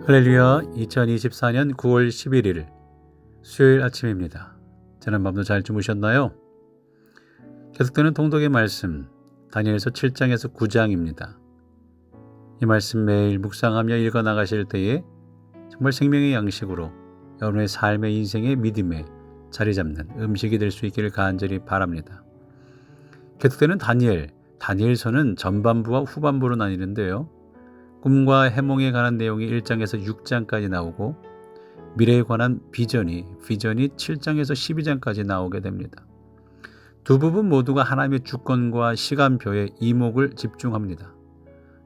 할렐루야. 2024년 9월 11일 수요일 아침입니다. 지난밤도 잘 주무셨나요? 계속되는 통독의 말씀 다니엘서 7장에서 9장입니다. 이 말씀 매일 묵상하며 읽어 나가실 때에 정말 생명의 양식으로 여러분의 삶의 인생의 믿음에 자리 잡는 음식이 될 수 있기를 간절히 바랍니다. 계속되는 다니엘서는 전반부와 후반부로 나뉘는데요. 꿈과 해몽에 관한 내용이 1장에서 6장까지 나오고 미래에 관한 비전이 7장에서 12장까지 나오게 됩니다. 두 부분 모두가 하나님의 주권과 시간표에 이목을 집중합니다.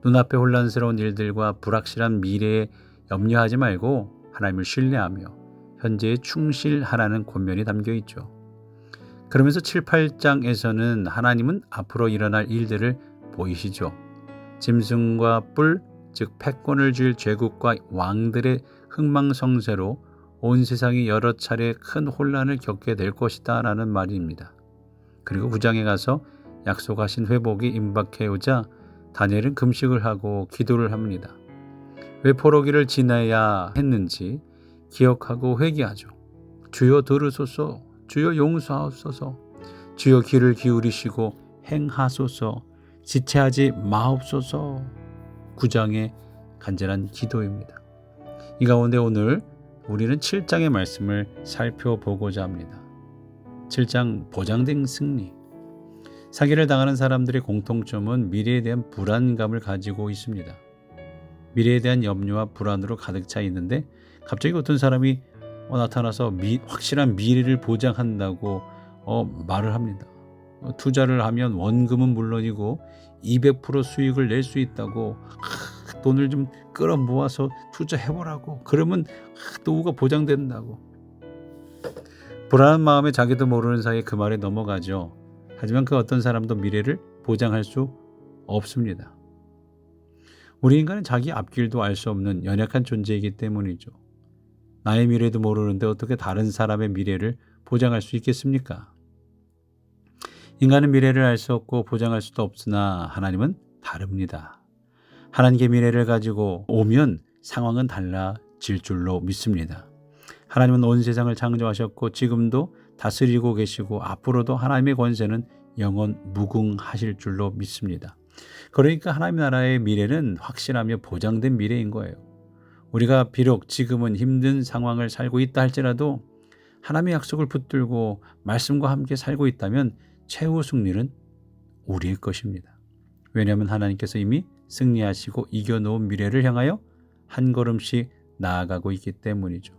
눈앞에 혼란스러운 일들과 불확실한 미래에 염려하지 말고 하나님을 신뢰하며 현재에 충실하라는 권면이 담겨 있죠. 그러면서 7, 8장에서는 하나님은 앞으로 일어날 일들을 보이시죠. 짐승과 뿔, 즉 패권을 줄 제국과 왕들의 흥망성쇠로 온 세상이 여러 차례 큰 혼란을 겪게 될 것이다 라는 말입니다. 그리고 9장에 가서 약속하신 회복이 임박해 오자 다니엘은 금식을 하고 기도를 합니다. 왜 포로기를 지나야 했는지 기억하고 회개하죠. 주여 들으소서, 주여 용서하소서, 주여 귀를 기울이시고 행하소서, 지체하지 마옵소서. 9장의 간절한 기도입니다. 이 가운데 오늘 우리는 7장의 말씀을 살펴보고자 합니다. 7장 보장된 승리. 사기를 당하는 사람들의 공통점은 미래에 대한 불안감을 가지고 있습니다. 미래에 대한 염려와 불안으로 가득 차 있는데 갑자기 어떤 사람이 나타나서 확실한 미래를 보장한다고 말을 합니다. 투자를 하면 원금은 물론이고 200% 수익을 낼 수 있다고 돈을 좀 끌어 모아서 투자해보라고 그러면 노후가 보장된다고. 불안한 마음에 자기도 모르는 사이에 그 말에 넘어가죠. 하지만 그 어떤 사람도 미래를 보장할 수 없습니다. 우리 인간은 자기 앞길도 알 수 없는 연약한 존재이기 때문이죠. 나의 미래도 모르는데 어떻게 다른 사람의 미래를 보장할 수 있겠습니까? 인간은 미래를 알 수 없고 보장할 수도 없으나 하나님은 다릅니다. 하나님께 미래를 가지고 오면 상황은 달라질 줄로 믿습니다. 하나님은 온 세상을 창조하셨고 지금도 다스리고 계시고 앞으로도 하나님의 권세는 영원 무궁하실 줄로 믿습니다. 그러니까 하나님 나라의 미래는 확실하며 보장된 미래인 거예요. 우리가 비록 지금은 힘든 상황을 살고 있다 할지라도 하나님의 약속을 붙들고 말씀과 함께 살고 있다면 최후 승리는 우리의 것입니다. 왜냐하면 하나님께서 이미 승리하시고 이겨놓은 미래를 향하여 한 걸음씩 나아가고 있기 때문이죠.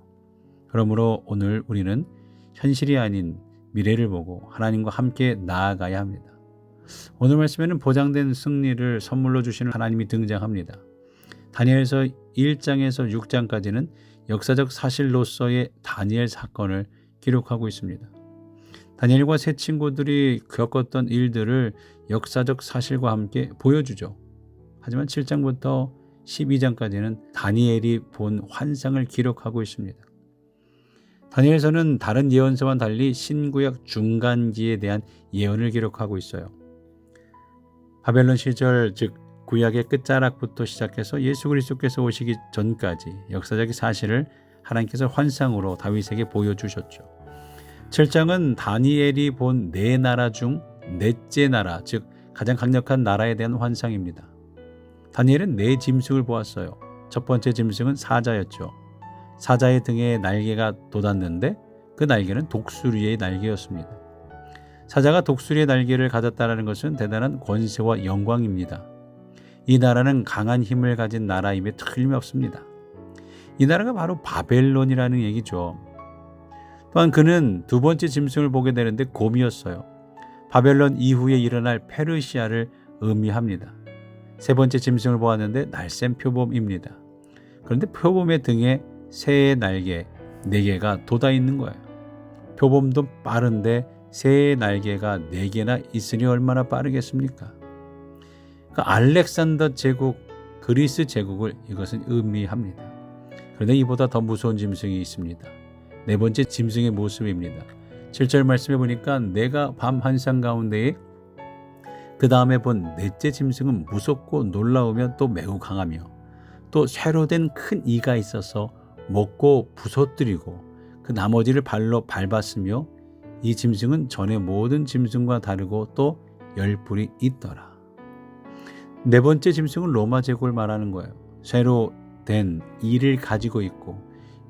그러므로 오늘 우리는 현실이 아닌 미래를 보고 하나님과 함께 나아가야 합니다. 오늘 말씀에는 보장된 승리를 선물로 주시는 하나님이 등장합니다. 다니엘서 1장에서 6장까지는 역사적 사실로서의 다니엘 사건을 기록하고 있습니다. 다니엘과 세 친구들이 겪었던 일들을 역사적 사실과 함께 보여주죠. 하지만 7장부터 12장까지는 다니엘이 본 환상을 기록하고 있습니다. 다니엘서는 다른 예언서와는 달리 신구약 중간기에 대한 예언을 기록하고 있어요. 바벨론 시절, 즉 구약의 끝자락부터 시작해서 예수 그리스도께서 오시기 전까지 역사적 사실을 하나님께서 환상으로 다윗에게 보여주셨죠. 7장은 다니엘이 본 네 나라 중 넷째 나라, 즉 가장 강력한 나라에 대한 환상입니다. 다니엘은 네 짐승을 보았어요. 첫 번째 짐승은 사자였죠. 사자의 등에 날개가 돋았는데 그 날개는 독수리의 날개였습니다. 사자가 독수리의 날개를 가졌다는 것은 대단한 권세와 영광입니다. 이 나라는 강한 힘을 가진 나라임에 틀림없습니다. 이 나라가 바로 바벨론이라는 얘기죠. 또한 그는 두 번째 짐승을 보게 되는데 곰이었어요. 바벨론 이후에 일어날 페르시아를 의미합니다. 세 번째 짐승을 보았는데 날쌘 표범입니다. 그런데 표범의 등에 새의 날개 4개가 돋아 있는 거예요. 표범도 빠른데 새의 날개가 4개나 있으니 얼마나 빠르겠습니까? 그 알렉산더 제국, 그리스 제국을 이것은 의미합니다. 그런데 이보다 더 무서운 짐승이 있습니다. 네 번째 짐승의 모습입니다. 7절 말씀해 보니까 내가 밤 환상 가운데에 그 다음에 본 넷째 짐승은 무섭고 놀라우며 또 매우 강하며 또 쇠로 된 큰 이가 있어서 먹고 부서뜨리고 그 나머지를 발로 밟았으며 이 짐승은 전에 모든 짐승과 다르고 또 10뿔이 있더라. 네 번째 짐승은 로마 제국을 말하는 거예요. 쇠로 된 이를 가지고 있고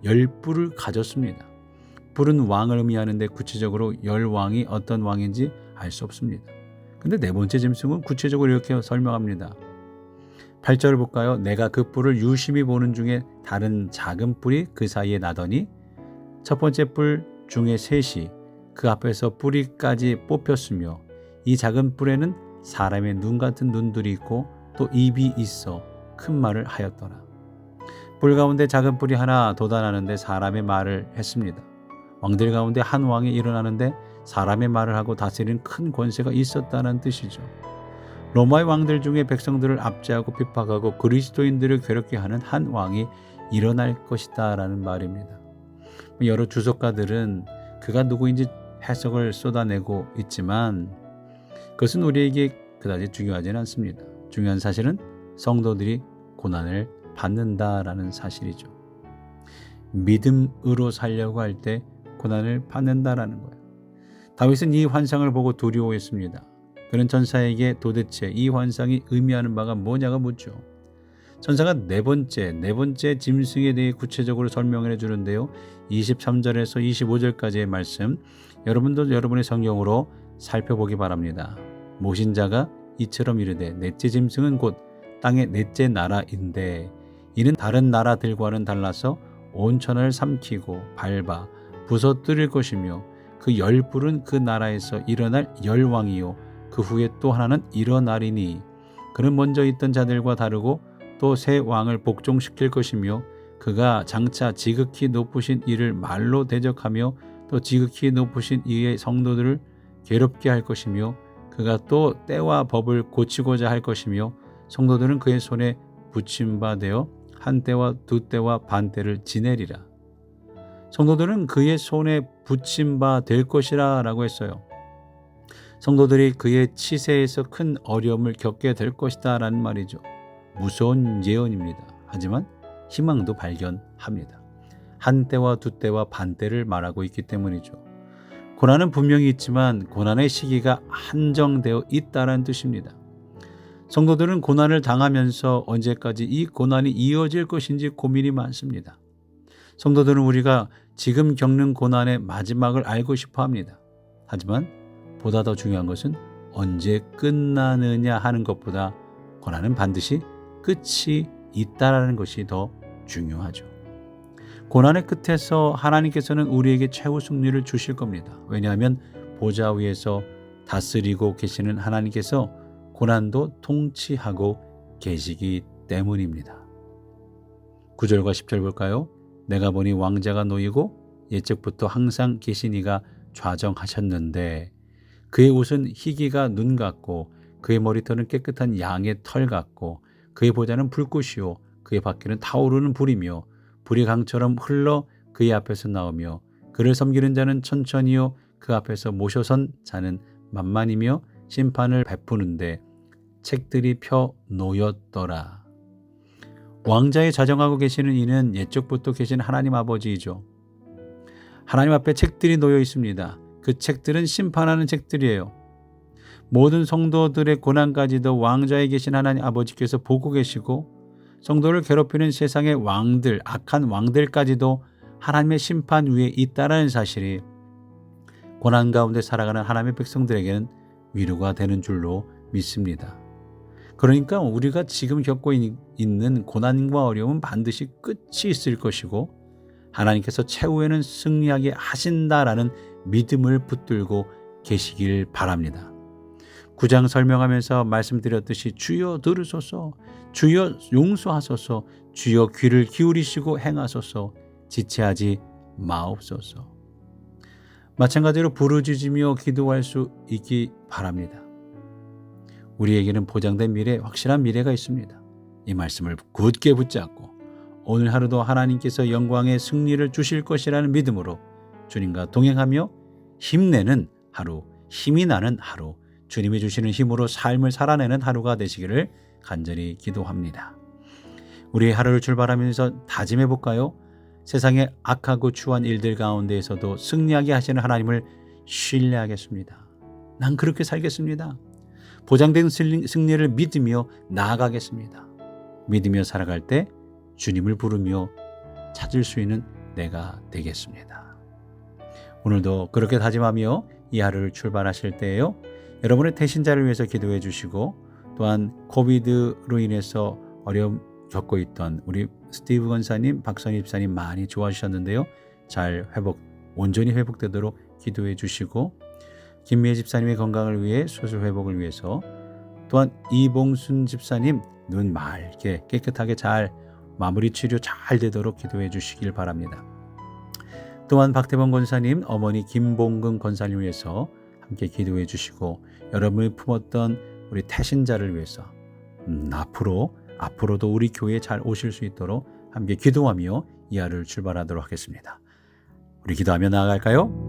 10뿔을 가졌습니다. 뿔은 왕을 의미하는데 구체적으로 10왕이 어떤 왕인지 알 수 없습니다. 근데 네 번째 짐승은 구체적으로 이렇게 설명합니다. 8절을 볼까요? 내가 그 뿔을 유심히 보는 중에 다른 작은 뿔이 그 사이에 나더니 첫 번째 뿔 중에 셋이 그 앞에서 뿌리까지 뽑혔으며 이 작은 뿔에는 사람의 눈 같은 눈들이 있고 또 입이 있어 큰 말을 하였더라. 뿔 가운데 작은 뿔이 하나 돋아나는데 사람의 말을 했습니다. 왕들 가운데 한 왕이 일어나는데 사람의 말을 하고 다스리는 큰 권세가 있었다는 뜻이죠. 로마의 왕들 중에 백성들을 압제하고 핍박하고 그리스도인들을 괴롭게 하는 한 왕이 일어날 것이다 라는 말입니다. 여러 주석가들은 그가 누구인지 해석을 쏟아내고 있지만 그것은 우리에게 그다지 중요하지는 않습니다. 중요한 사실은 성도들이 고난을 받는다라는 사실이죠. 믿음으로 살려고 할 때 고난을 받는다라는 거예요. 다윗은 이 환상을 보고 두려워했습니다. 그는 전사에게 도대체 이 환상이 의미하는 바가 뭐냐고 묻죠. 전사가 네 번째 짐승에 대해 구체적으로 설명을 해주는데요. 23절에서 25절까지의 말씀 여러분도 여러분의 성경으로 살펴보기 바랍니다. 모신 자가 이처럼 이르되 넷째 짐승은 곧 땅의 넷째 나라인데 이는 다른 나라들과는 달라서 온 천하를 삼키고 밟아 부서뜨릴 것이며 그 10뿔은 그 나라에서 일어날 10왕이요 그 후에 또 하나는 일어나리니 그는 먼저 있던 자들과 다르고 또 새 왕을 복종시킬 것이며 그가 장차 지극히 높으신 이를 말로 대적하며 또 지극히 높으신 이의 성도들을 괴롭게 할 것이며 그가 또 때와 법을 고치고자 할 것이며 성도들은 그의 손에 붙임바 되어 한 때와 두 때와 반 때를 지내리라. 성도들은 그의 손에 붙임바 될 것이라 라고 했어요. 성도들이 그의 치세에서 큰 어려움을 겪게 될 것이다 라는 말이죠. 무서운 예언입니다. 하지만 희망도 발견합니다. 한 때와 두 때와 반 때를 말하고 있기 때문이죠. 고난은 분명히 있지만 고난의 시기가 한정되어 있다는 뜻입니다. 성도들은 고난을 당하면서 언제까지 이 고난이 이어질 것인지 고민이 많습니다. 성도들은 우리가 지금 겪는 고난의 마지막을 알고 싶어 합니다. 하지만 보다 더 중요한 것은 언제 끝나느냐 하는 것보다 고난은 반드시 끝이 있다라는 것이 더 중요하죠. 고난의 끝에서 하나님께서는 우리에게 최후 승리를 주실 겁니다. 왜냐하면 보좌 위에서 다스리고 계시는 하나님께서 고난도 통치하고 계시기 때문입니다. 9절과 10절 볼까요? 내가 보니 왕자가 놓이고 옛적부터 항상 계신 이가 좌정하셨는데 그의 옷은 희기가 눈 같고 그의 머리털은 깨끗한 양의 털 같고 그의 보좌는 불꽃이요 그의 바퀴는 타오르는 불이며 불이 강처럼 흘러 그의 앞에서 나오며 그를 섬기는 자는 천천히요 그 앞에서 모셔선 자는 만만이며 심판을 베푸는데 책들이 펴 놓였더라. 왕자에 좌정하고 계시는 이는 옛적부터 계신 하나님 아버지이죠. 하나님 앞에 책들이 놓여 있습니다. 그 책들은 심판하는 책들이에요. 모든 성도들의 고난까지도 왕좌에 계신 하나님 아버지께서 보고 계시고 성도를 괴롭히는 세상의 왕들, 악한 왕들까지도 하나님의 심판 위에 있다는 사실이 고난 가운데 살아가는 하나님의 백성들에게는 위로가 되는 줄로 믿습니다. 그러니까 우리가 지금 겪고 있는 고난과 어려움은 반드시 끝이 있을 것이고 하나님께서 최후에는 승리하게 하신다라는 믿음을 붙들고 계시길 바랍니다. 9장 설명하면서 말씀드렸듯이 주여 들으소서, 주여 용서하소서, 주여 귀를 기울이시고 행하소서, 지체하지 마옵소서. 마찬가지로 부르짖으며 기도할 수 있기 바랍니다. 우리에게는 보장된 미래, 확실한 미래가 있습니다. 이 말씀을 굳게 붙잡고 오늘 하루도 하나님께서 영광의 승리를 주실 것이라는 믿음으로 주님과 동행하며 힘내는 하루, 힘이 나는 하루, 주님이 주시는 힘으로 삶을 살아내는 하루가 되시기를 간절히 기도합니다. 우리 하루를 출발하면서 다짐해 볼까요? 세상의 악하고 추한 일들 가운데에서도 승리하게 하시는 하나님을 신뢰하겠습니다. 난 그렇게 살겠습니다. 보장된 승리를 믿으며 나아가겠습니다. 믿으며 살아갈 때 주님을 부르며 찾을 수 있는 내가 되겠습니다. 오늘도 그렇게 다짐하며 이 하루를 출발하실 때에요, 여러분의 태신자를 위해서 기도해 주시고, 또한 코비드로 인해서 어려움 겪고 있던 우리 스티브 권사님, 박선희 집사님 많이 좋아지셨는데요, 잘 온전히 회복되도록 기도해 주시고, 김미애 집사님의 건강을 위해 수술 회복을 위해서, 또한 이봉순 집사님 눈 맑게 깨끗하게 잘 마무리 치료 잘 되도록 기도해 주시길 바랍니다. 또한 박태범 권사님, 어머니 김봉근 권사님 위해서 함께 기도해 주시고, 여러분이 품었던 우리 태신자를 위해서 앞으로도 우리 교회에 잘 오실 수 있도록 함께 기도하며 이 하루를 출발하도록 하겠습니다. 우리 기도하며 나아갈까요?